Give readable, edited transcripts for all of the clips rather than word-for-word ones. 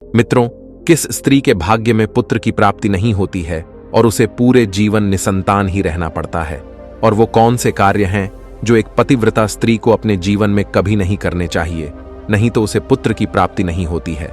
मित्रों, किस स्त्री के भाग्य में पुत्र की प्राप्ति नहीं होती है और उसे पूरे जीवन निसंतान ही रहना पड़ता है? और वो कौन से कार्य हैं जो एक पतिव्रता स्त्री को अपने जीवन में कभी नहीं करने चाहिए, नहीं तो उसे पुत्र की प्राप्ति नहीं होती है?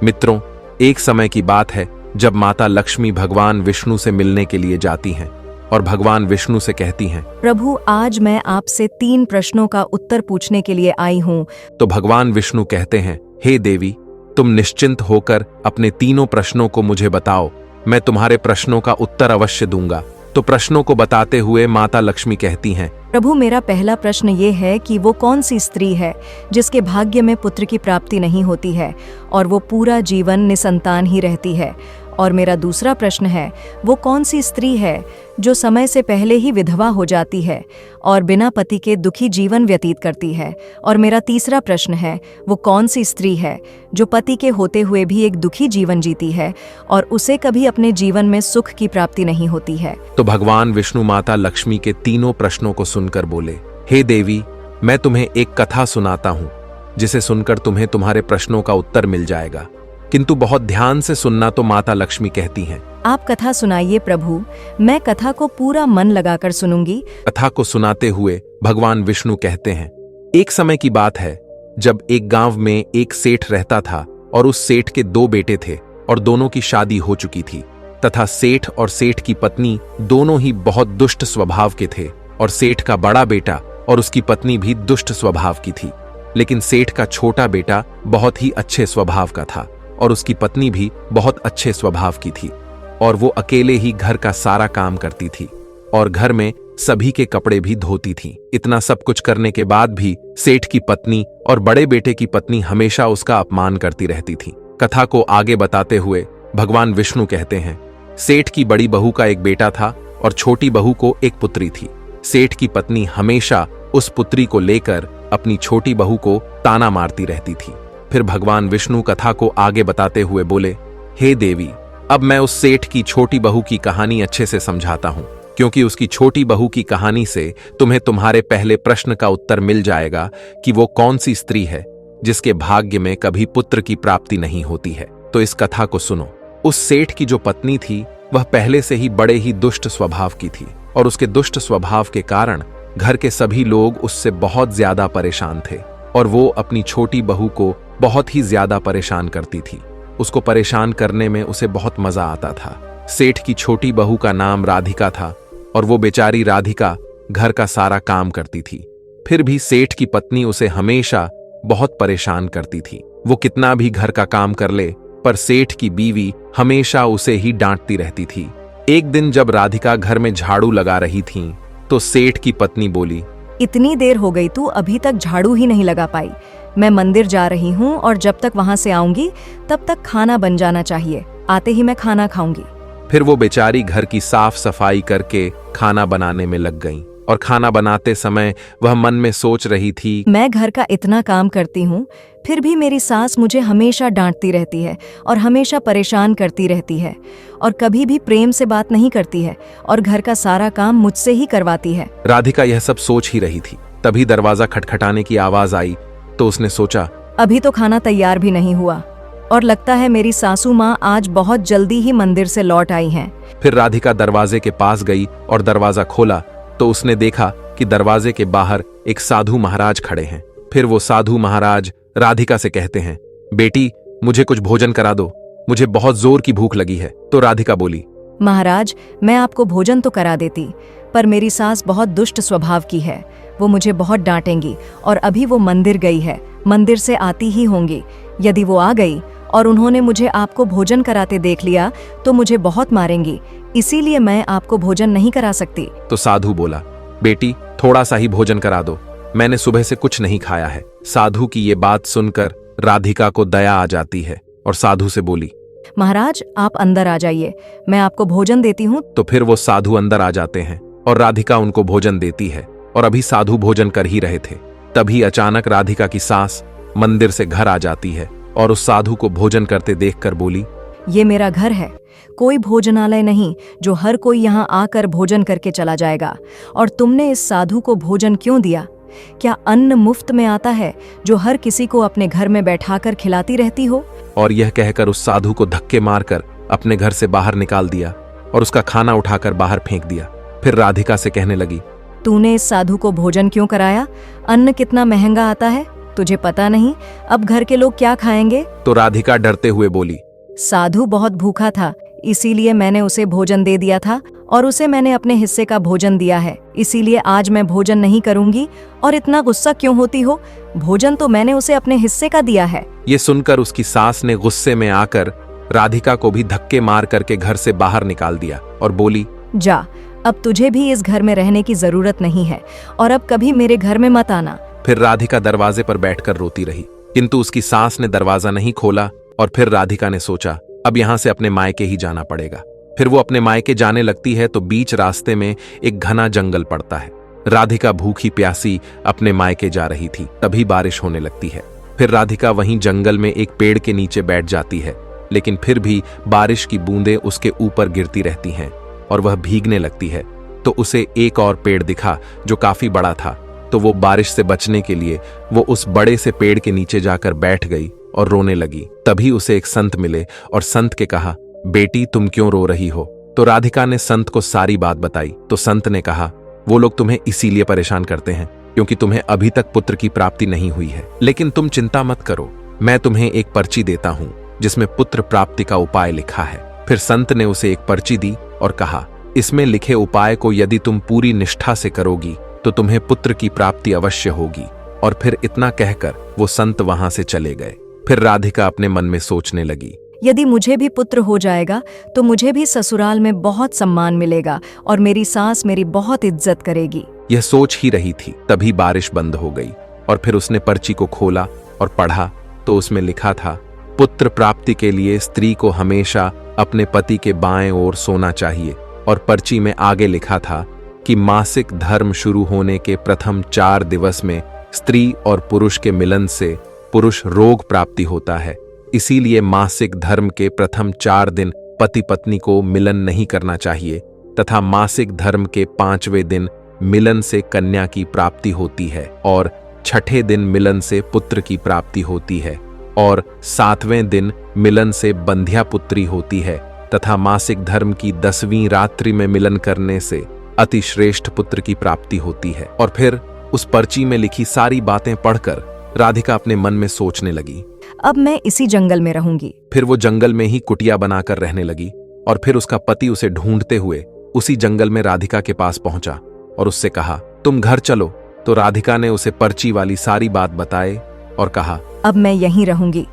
मित्रों, एक समय की बात है जब माता लक्ष्मी भगवान विष्णु से मिलने के लिए जाती हैं और भगवान विष्णु से कहती हैं, प्रभु, आज मैं आपसे 3 प्रश्नों का उत्तर पूछने के लिए आई हूँ। तो भगवान विष्णु कहते हैं, हे देवी, तुम निश्चिंत होकर अपने तीनों प्रश्नों को मुझे बताओ, मैं तुम्हारे प्रश्नों का उत्तर अवश्य दूंगा। तो प्रश्नों को बताते हुए माता लक्ष्मी कहती हैं, प्रभु, मेरा पहला प्रश्न ये है कि वो कौन सी स्त्री है जिसके भाग्य में पुत्र की प्राप्ति नहीं होती है और वो पूरा जीवन निसंतान ही रहती है। और मेरा दूसरा प्रश्न है, वो कौन सी स्त्री है जो समय से पहले ही विधवा हो जाती है और बिना पति के दुखी जीवन व्यतीत करती है। और मेरा तीसरा प्रश्न है, वो कौन सी स्त्री है जो पति के होते हुए भी एक दुखी जीवन जीती है और उसे कभी अपने जीवन में सुख की प्राप्ति नहीं होती है। तो भगवान विष्णु माता लक्ष्मी के तीनों प्रश्नों को सुनकर बोले, हे देवी, मैं तुम्हें एक कथा सुनाता हूँ जिसे सुनकर तुम्हें तुम्हारे प्रश्नों का उत्तर मिल जाएगा, किंतु बहुत ध्यान से सुनना। तो माता लक्ष्मी कहती हैं, आप कथा सुनाइए प्रभु, मैं कथा को पूरा मन लगाकर सुनूंगी। कथा को सुनाते हुए भगवान विष्णु कहते हैं, एक समय की बात है जब एक गांव में एक सेठ रहता था और उस सेठ के 2 बेटे थे और दोनों की शादी हो चुकी थी तथा सेठ और सेठ की पत्नी दोनों ही बहुत दुष्ट स्वभाव के थे और सेठ का बड़ा बेटा और उसकी पत्नी भी दुष्ट स्वभाव की थी, लेकिन सेठ का छोटा बेटा बहुत ही अच्छे स्वभाव का था और उसकी पत्नी भी बहुत अच्छे स्वभाव की थी और वो अकेले ही घर का सारा काम करती थी और घर में सभी के कपड़े भी धोती थी। इतना सब कुछ करने के बाद भी सेठ की पत्नी और बड़े बेटे की पत्नी हमेशा उसका अपमान करती रहती थी। कथा को आगे बताते हुए भगवान विष्णु कहते हैं, सेठ की बड़ी बहू का एक बेटा था और छोटी बहू को एक पुत्री थी। सेठ की पत्नी हमेशा उस पुत्री को लेकर अपनी छोटी बहू को ताना मारती रहती थी। फिर भगवान विष्णु कथा को आगे बताते हुए बोले, हे देवी, अब मैं उस सेठ की छोटी बहू की कहानी अच्छे से समझाता हूं, क्योंकि उसकी छोटी बहू की कहानी से तुम्हें तुम्हारे पहले प्रश्न का उत्तर मिल जाएगा कि वो कौन सी स्त्री है जिसके भाग्य में कभी पुत्र की प्राप्ति नहीं होती है। तो इस कथा को सुनो। उस सेठ की जो पत्नी थी वह पहले से ही बड़े ही दुष्ट स्वभाव की थी और उसके दुष्ट स्वभाव के कारण घर के सभी लोग उससे बहुत ज्यादा परेशान थे और वो अपनी छोटी बहू को बहुत ही ज्यादा परेशान करती थी। उसको परेशान करने में उसे बहुत मजा आता था। सेठ की छोटी बहू का नाम राधिका था और वो बेचारी राधिका घर का सारा काम करती थी। फिर भी सेठ की पत्नी उसे हमेशा बहुत परेशान करती थी। वो कितना भी घर का काम कर ले, पर सेठ की बीवी हमेशा उसे ही डांटती रहती थी। एक दिन जब राधिका घर में झाड़ू लगा रही थी तो सेठ की पत्नी बोली, इतनी देर हो गई, तू अभी तक झाड़ू ही नहीं लगा पाई। मैं मंदिर जा रही हूँ और जब तक वहां से आऊंगी तब तक खाना बन जाना चाहिए। आते ही मैं खाना खाऊंगी। फिर वो बेचारी घर की साफ सफाई करके खाना बनाने में लग गई और खाना बनाते समय वह मन में सोच रही थी, मैं घर का इतना काम करती हूँ, फिर भी मेरी सास मुझे हमेशा डांटती रहती है और हमेशा परेशान करती रहती है और कभी भी प्रेम से बात नहीं करती है और घर का सारा काम मुझसे ही करवाती है। राधिका यह सब सोच ही रही थी, तभी दरवाजा खटखटाने की आवाज आई तो उसने सोचा, अभी तो खाना तैयार भी नहीं हुआ और लगता है मेरी सासू माँ आज बहुत जल्दी ही मंदिर से लौट आई हैं। फिर राधिका दरवाजे के पास गई और दरवाजा खोला तो उसने देखा कि दरवाजे के बाहर एक साधु महाराज खड़े हैं। फिर वो साधु महाराज राधिका से कहते हैं, बेटी, मुझे कुछ भोजन करा दो, मुझे बहुत जोर की भूख लगी है। तो राधिका बोली, महाराज, मैं आपको भोजन तो करा देती, पर मेरी सास बहुत दुष्ट स्वभाव की है। वो मुझे बहुत डांटेंगी और अभी वो मंदिर गई है, मंदिर से आती ही होंगी। यदि वो आ गई और उन्होंने मुझे आपको भोजन कराते देख लिया तो मुझे बहुत मारेंगी, इसीलिए मैं आपको भोजन नहीं करा सकती। तो साधु बोला, बेटी, थोड़ा सा ही भोजन करा दो, मैंने सुबह से कुछ नहीं खाया है। साधु की ये बात सुनकर राधिका को दया आ जाती है और साधु से बोली, महाराज, आप अंदर आ जाइए, मैं आपको भोजन देती हूँ। तो फिर वो साधु अंदर आ जाते हैं और राधिका उनको भोजन देती है और अभी साधु भोजन कर ही रहे थे, तभी अचानक राधिका की सास मंदिर से घर आ जाती है और उस साधु को भोजन करते देखकर बोली, ये मेरा घर है, कोई भोजनालय नहीं जो हर कोई यहाँ आकर भोजन करके चला जाएगा। और तुमने इस साधु को भोजन क्यों दिया? क्या अन्न मुफ्त में आता है जो हर किसी को अपने घर में बैठाकर खिलाती रहती हो? और यह कहकर उस साधु को धक्के मारकर अपने घर से बाहर निकाल दिया और उसका खाना उठाकर बाहर फेंक दिया। फिर राधिका से कहने लगी, तूने इस साधु को भोजन क्यों कराया? अन्न कितना महंगा आता है, तुझे पता नहीं? अब घर के लोग क्या खाएंगे? तो राधिका डरते हुए बोली, साधु बहुत भूखा था, इसीलिए मैंने उसे भोजन दे दिया था और उसे मैंने अपने हिस्से का भोजन दिया है, इसीलिए आज मैं भोजन नहीं करूंगी। और इतना गुस्सा क्यों होती हो? भोजन तो मैंने उसे अपने हिस्से का दिया है। ये सुनकर उसकी सास ने गुस्से में आकर राधिका को भी धक्के मार करके घर से बाहर निकाल दिया और बोली, जा, अब तुझे भी इस घर में रहने की जरूरत नहीं है और अब कभी मेरे घर में मत आना। फिर राधिका दरवाजे पर बैठकर रोती रही, किंतु उसकी सास ने दरवाजा नहीं खोला। और फिर राधिका ने सोचा, अब यहां से अपने मायके ही जाना पड़ेगा। फिर वो अपने मायके जाने लगती है तो बीच रास्ते में एक घना जंगल पड़ता है। राधिका भूखी प्यासी अपने मायके जा रही थी, तभी बारिश होने लगती है। फिर राधिका वहीं जंगल में एक पेड़ के नीचे बैठ जाती है, लेकिन फिर भी बारिश की बूंदें उसके ऊपर गिरती रहती हैं और वह भीगने लगती है। तो उसे एक और पेड़ दिखा जो काफी बड़ा था, तो वो बारिश से बचने के लिए वो उस बड़े से पेड़ के नीचे जाकर बैठ गई और रोने लगी। तभी उसे एक संत मिले और संत के कहा, बेटी तुम क्यों रो रही हो? तो राधिका ने संत को सारी बात बताई। तो संत ने कहा, वो लोग तुम्हें इसीलिए परेशान करते हैं क्योंकि तुम्हें अभी तक पुत्र की प्राप्ति नहीं हुई है, लेकिन तुम चिंता मत करो, मैं तुम्हें एक पर्ची देता हूं जिसमें पुत्र प्राप्ति का उपाय लिखा है। फिर संत ने उसे एक पर्ची दी और कहा, इसमें लिखे उपाय को यदि तुम पूरी निष्ठा से करोगी तो तुम्हें पुत्र की प्राप्ति अवश्य होगी। और फिर इतना कहकर वो संत वहां से चले गए। फिर राधिका अपने मन में सोचने लगी, यदि मुझे भी पुत्र हो जाएगा तो मुझे भी ससुराल में बहुत सम्मान मिलेगा और मेरी सास मेरी बहुत इज्जत करेगी। यह सोच ही रही थी, तभी बारिश बंद हो गई और फिर उसने पर्ची को खोला और पढ़ा तो उसमें लिखा था, पुत्र प्राप्ति के लिए स्त्री को हमेशा अपने पति के बाएं ओर सोना चाहिए। और पर्ची में आगे लिखा था कि मासिक धर्म शुरू होने के प्रथम 4 दिवस में स्त्री और पुरुष के मिलन से पुरुष रोग प्राप्ति होता है, इसीलिए मासिक धर्म के प्रथम 4 दिन पति पत्नी को मिलन नहीं करना चाहिए तथा मासिक धर्म के 5वें दिन मिलन से कन्या की प्राप्ति होती है और 6ठे दिन मिलन से पुत्र की प्राप्ति होती है और 7वें दिन मिलन से बंध्या पुत्री होती है तथा मासिक धर्म की 10वीं रात्रि में मिलन करने से अतिश्रेष्ठ पुत्र की प्राप्ति होती है। और फिर उस पर्ची में लिखी सारी बातें पढ़कर राधिका अपने मन में सोचने लगी, अब मैं इसी जंगल में रहूंगी। फिर वो जंगल में ही कुटिया बनाकर रहने लगी और फिर उसका पति उसे ढूंढते हुए उसी जंगल में राधिका के पास पहुंचा और उससे कहा, तुम घर चलो। तो राधिका ने उसे पर्ची वाली सारी बात बताए और कहा, अब मैं यहीं रहूंगी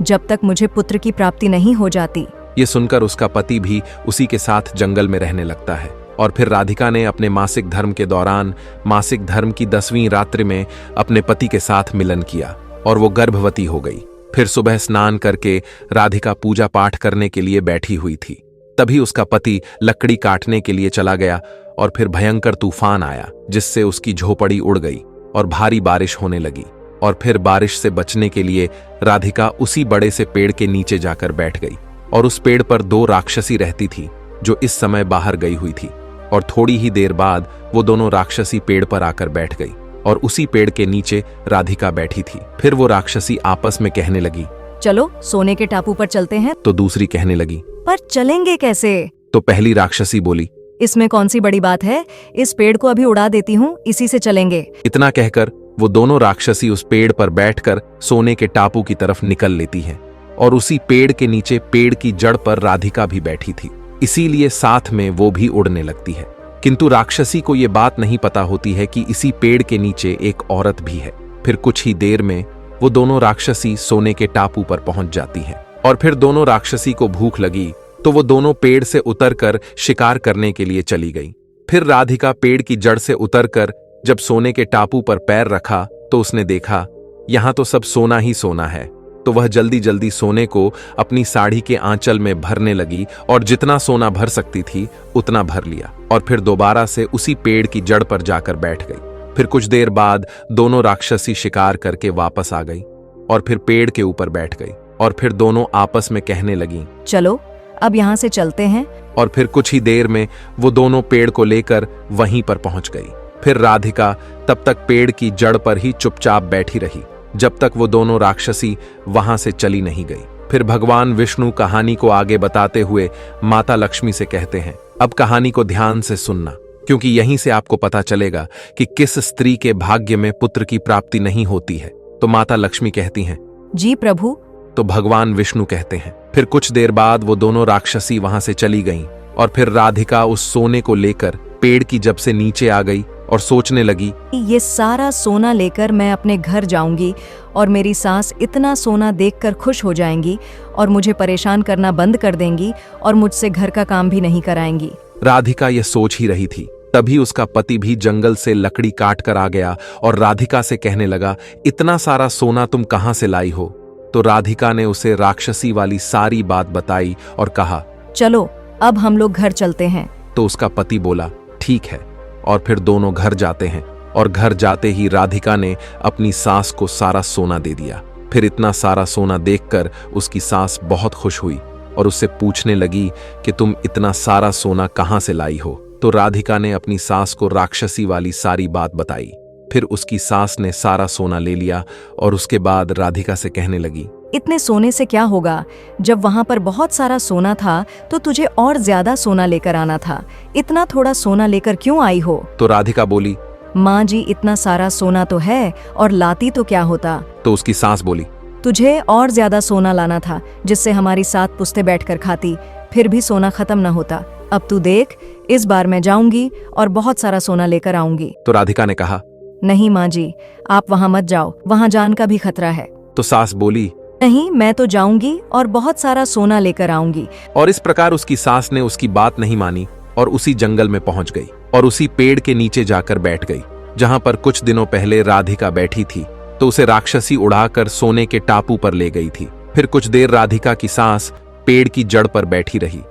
जब तक मुझे पुत्र की प्राप्ति नहीं हो जाती। ये सुनकर उसका पति भी उसी के साथ जंगल में रहने लगता है। और फिर राधिका ने अपने मासिक धर्म के दौरान मासिक धर्म की 10वीं रात्रि में अपने पति के साथ मिलन किया और वो गर्भवती हो गई। फिर सुबह स्नान करके राधिका पूजा पाठ करने के लिए बैठी हुई थी, तभी उसका पति लकड़ी काटने के लिए चला गया और फिर भयंकर तूफान आया जिससे उसकी झोपड़ी उड़ गई और भारी बारिश होने लगी। और फिर बारिश से बचने के लिए राधिका उसी बड़े से पेड़ के नीचे जाकर बैठ गई और उस पेड़ पर 2 राक्षसी रहती थी जो इस समय बाहर गई हुई थी। और थोड़ी ही देर बाद वो दोनों राक्षसी पेड़ पर आकर बैठ गई और उसी पेड़ के नीचे राधिका बैठी थी। फिर वो राक्षसी आपस में कहने लगी, चलो सोने के टापू पर चलते हैं। तो दूसरी कहने लगी, पर चलेंगे कैसे? तो पहली राक्षसी बोली, इसमें कौन सी बड़ी बात है, इस पेड़ को अभी उड़ा देती हूँ, इसी से चलेंगे। इतना कहकर वो दोनों राक्षसी उस पेड़ पर बैठकर सोने के टापू की तरफ निकल लेती हैं और उसी पेड़ के नीचे पेड़ की जड़ पर राधिका भी बैठी थी, इसीलिए साथ में वो भी उड़ने लगती है। किंतु राक्षसी को ये बात नहीं पता होती है कि इसी पेड़ के नीचे एक औरत भी है। फिर कुछ ही देर में वो दोनों राक्षसी सोने के टापू पर पहुंच जाती हैं और फिर दोनों राक्षसी को भूख लगी तो वो दोनों पेड़ से उतरकर शिकार करने के लिए चली गई। फिर राधिका पेड़ की जड़ से उतरकर जब सोने के टापू पर पैर रखा तो उसने देखा यहां तो सब सोना ही सोना है। तो वह जल्दी जल्दी सोने को अपनी साड़ी के आंचल में भरने लगी और जितना सोना भर सकती थी उतना भर लिया और फिर दोबारा से उसी पेड़ की जड़ पर जाकर बैठ गई। फिर कुछ देर बाद दोनों राक्षसी शिकार करके वापस आ गई और फिर पेड़ के ऊपर बैठ गई और फिर दोनों आपस में कहने लगी, चलो अब यहाँ से चलते हैं। और फिर कुछ ही देर में वो दोनों पेड़ को लेकर वहीं पर पहुंच गई। फिर राधिका तब तक पेड़ की जड़ पर ही चुपचाप बैठी रही जब तक वो दोनों राक्षसी वहां से चली नहीं गई। फिर भगवान विष्णु कहानी को आगे बताते हुए माता लक्ष्मी से कहते हैं, अब कहानी को ध्यान से सुनना, क्योंकि यहीं से आपको पता चलेगा कि किस स्त्री के भाग्य में पुत्र की प्राप्ति नहीं होती है। तो माता लक्ष्मी कहती हैं, जी प्रभु। तो भगवान विष्णु कहते हैं, फिर कुछ देर बाद वो दोनों राक्षसी वहां से चली गईं और फिर राधिका उस सोने को लेकर पेड़ की जब से नीचे आ गई और सोचने लगी, ये सारा सोना लेकर मैं अपने घर जाऊंगी और मेरी सास इतना सोना देखकर खुश हो जाएंगी और मुझे परेशान करना बंद कर देंगी और मुझसे घर का काम भी नहीं कराएंगी। राधिका ये सोच ही रही थी, तभी उसका पति भी जंगल से लकड़ी काट कर आ गया और राधिका से कहने लगा, इतना सारा सोना तुम कहां से लाई हो? तो राधिका ने उसे राक्षसी वाली सारी बात बताई और कहा, चलो अब हम लोग घर चलते हैं। तो उसका पति बोला, ठीक है। और फिर दोनों घर जाते हैं और घर जाते ही राधिका ने अपनी सास को सारा सोना दे दिया। फिर इतना सारा सोना देखकर उसकी सास बहुत खुश हुई और उससे पूछने लगी कि तुम इतना सारा सोना कहां से लाई हो? तो राधिका ने अपनी सास को राक्षसी वाली सारी बात बताई। फिर उसकी सास ने सारा सोना ले लिया और उसके बाद राधिका से कहने लगी, इतने सोने से क्या होगा? जब वहां पर बहुत सारा सोना था तो तुझे और ज्यादा सोना लेकर आना था। इतना थोड़ा सोना लेकर क्यों आई हो? तो राधिका बोली, माँ जी, इतना सारा सोना तो है और लाती तो क्या होता? तो उसकी सास बोली, तुझे और ज्यादा सोना लाना था जिससे हमारी साथ पुश्ते बैठकर खाती, फिर भी सोना खत्म न होता। अब तू देख, इस बार मैं जाऊंगी और बहुत सारा सोना लेकर आऊंगी। तो राधिका ने कहा, नहीं माँ जी, आप वहां मत जाओ, वहां जान का भी खतरा है। तो सास बोली, नहीं, मैं तो जाऊंगी और बहुत सारा सोना लेकर आऊंगी। और इस प्रकार उसकी सास ने उसकी बात नहीं मानी और उसी जंगल में पहुंच गई और उसी पेड़ के नीचे जाकर बैठ गई जहां पर कुछ दिनों पहले राधिका बैठी थी। तो उसे राक्षसी उड़ाकर सोने के टापू पर ले गई थी। फिर कुछ देर राधिका की सास पेड़ की जड़ पर बैठी रही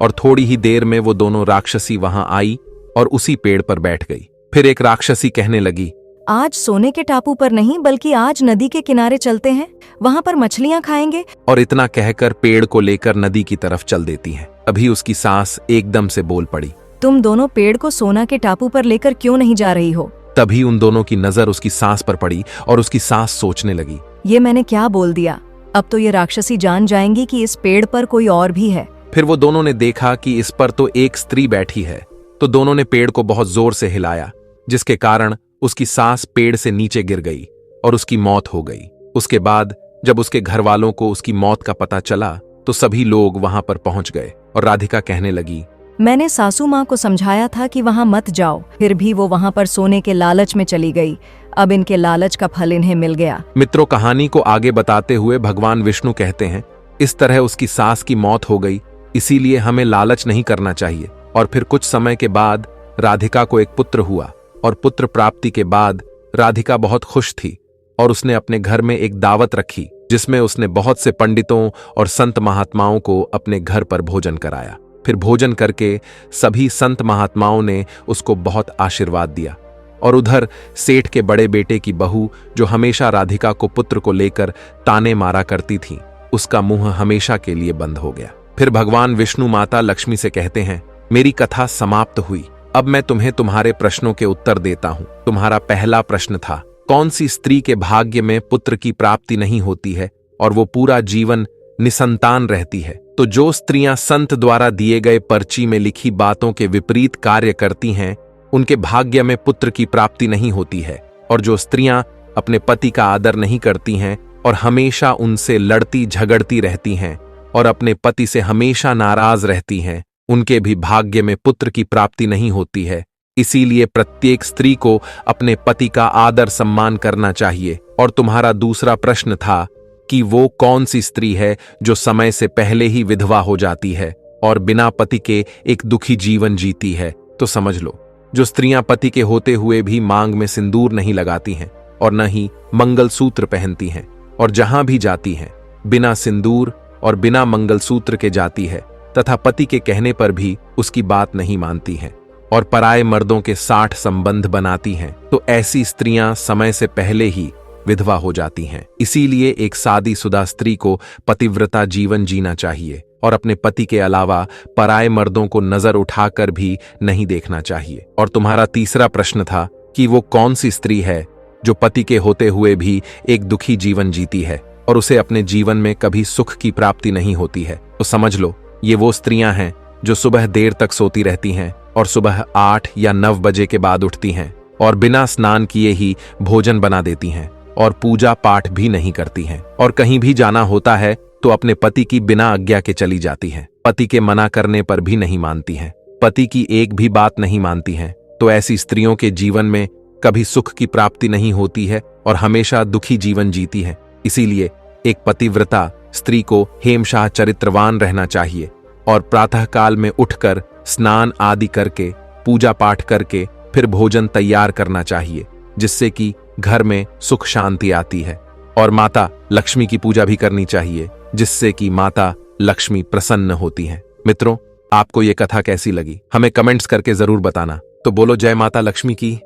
और थोड़ी ही देर में वो दोनों राक्षसी वहां आई और उसी पेड़ पर बैठ गई। फिर एक राक्षसी कहने लगी, आज सोने के टापू पर नहीं बल्कि आज नदी के किनारे चलते हैं, वहां पर मछलियां खाएंगे। और इतना कहकर पेड़ को लेकर नदी की तरफ चल देती हैं। अभी उसकी सास एकदम से बोल पड़ी, तुम दोनों पेड़ को सोना के टापू पर लेकर क्यों नहीं जा रही हो? तभी उन दोनों की नजर उसकी सास पर पड़ी और उसकी सास सोचने लगी, ये मैंने क्या बोल दिया? अब तो ये राक्षसी जान जाएंगी कि इस पेड़ पर कोई और भी है। फिर वो दोनों ने देखा कि इस पर तो एक स्त्री बैठी है। तो दोनों ने पेड़ को बहुत जोर से हिलाया, जिसके कारण उसकी सास पेड़ से नीचे गिर गई और उसकी मौत हो गई। उसके बाद जब उसके घर वालों को उसकी मौत का पता चला तो सभी लोग वहां पर पहुंच गए और राधिका कहने लगी, मैंने सासू माँ को समझाया था कि वहां मत जाओ, फिर भी वो वहां पर सोने के लालच में चली गई। अब इनके लालच का फल इन्हें मिल गया। मित्रों, कहानी को आगे बताते हुए भगवान विष्णु कहते हैं, इस तरह उसकी सास की मौत हो गई, इसीलिए हमें लालच नहीं करना चाहिए। और फिर कुछ समय के बाद राधिका को एक पुत्र हुआ और पुत्र प्राप्ति के बाद राधिका बहुत खुश थी और उसने अपने घर में एक दावत रखी जिसमें उसने बहुत से पंडितों और संत महात्माओं को अपने घर पर भोजन कराया। फिर भोजन करके सभी संत महात्माओं ने उसको बहुत आशीर्वाद दिया और उधर सेठ के बड़े बेटे की बहू, जो हमेशा राधिका को पुत्र को लेकर ताने मारा करती थी, उसका मुंह हमेशा के लिए बंद हो गया। फिर भगवान विष्णु माता लक्ष्मी से कहते हैं, मेरी कथा समाप्त हुई, अब मैं तुम्हें तुम्हारे प्रश्नों के उत्तर देता हूं। तुम्हारा पहला प्रश्न था, कौन सी स्त्री के भाग्य में पुत्र की प्राप्ति नहीं होती है और वो पूरा जीवन निसंतान रहती है? तो जो स्त्रियां संत द्वारा दिए गए पर्ची में लिखी बातों के विपरीत कार्य करती हैं, उनके भाग्य में पुत्र की प्राप्ति नहीं होती है। और जो स्त्रियां अपने पति का आदर नहीं करती हैं और हमेशा उनसे लड़ती झगड़ती रहती हैं और अपने पति से हमेशा नाराज रहती हैं, उनके भी भाग्य में पुत्र की प्राप्ति नहीं होती है। इसीलिए प्रत्येक स्त्री को अपने पति का आदर सम्मान करना चाहिए। और तुम्हारा दूसरा प्रश्न था कि वो कौन सी स्त्री है जो समय से पहले ही विधवा हो जाती है और बिना पति के एक दुखी जीवन जीती है। तो समझ लो, जो स्त्रियां पति के होते हुए भी मांग में सिंदूर नहीं लगाती हैं और न ही मंगलसूत्र पहनती हैं और जहां भी जाती हैं बिना सिंदूर और बिना मंगलसूत्र के जाती है तथा पति के कहने पर भी उसकी बात नहीं मानती हैं और पराये मर्दों के 60 संबंध बनाती हैं, तो ऐसी स्त्रियां समय से पहले ही विधवा हो जाती हैं। इसीलिए एक शादीशुदा स्त्री को पतिव्रता जीवन जीना चाहिए और अपने पति के अलावा पराये मर्दों को नजर उठाकर भी नहीं देखना चाहिए। और तुम्हारा तीसरा प्रश्न था कि वो कौन सी स्त्री है जो पति के होते हुए भी एक दुखी जीवन जीती है और उसे अपने जीवन में कभी सुख की प्राप्ति नहीं होती है। तो समझ लो, ये वो स्त्रियां हैं जो सुबह देर तक सोती रहती हैं और सुबह 8 या 9 बजे के बाद उठती हैं और बिना स्नान किए ही भोजन बना देती हैं और पूजा पाठ भी नहीं करती हैं, और कहीं भी जाना होता है तो अपने पति की बिना आज्ञा के चली जाती हैं, पति के मना करने पर भी नहीं मानती हैं, पति की एक भी बात नहीं मानती हैं। तो ऐसी स्त्रियों के जीवन में कभी सुख की प्राप्ति नहीं होती है और हमेशा दुखी जीवन जीती है। इसीलिए एक पतिव्रता स्त्री को हेमशाह चरित्रवान रहना चाहिए और प्रातःकाल में उठकर स्नान आदि करके पूजा पाठ करके फिर भोजन तैयार करना चाहिए, जिससे कि घर में सुख शांति आती है। और माता लक्ष्मी की पूजा भी करनी चाहिए, जिससे कि माता लक्ष्मी प्रसन्न होती हैं। मित्रों, आपको ये कथा कैसी लगी हमें कमेंट्स करके जरूर बताना। तो बोलो जय माता लक्ष्मी की।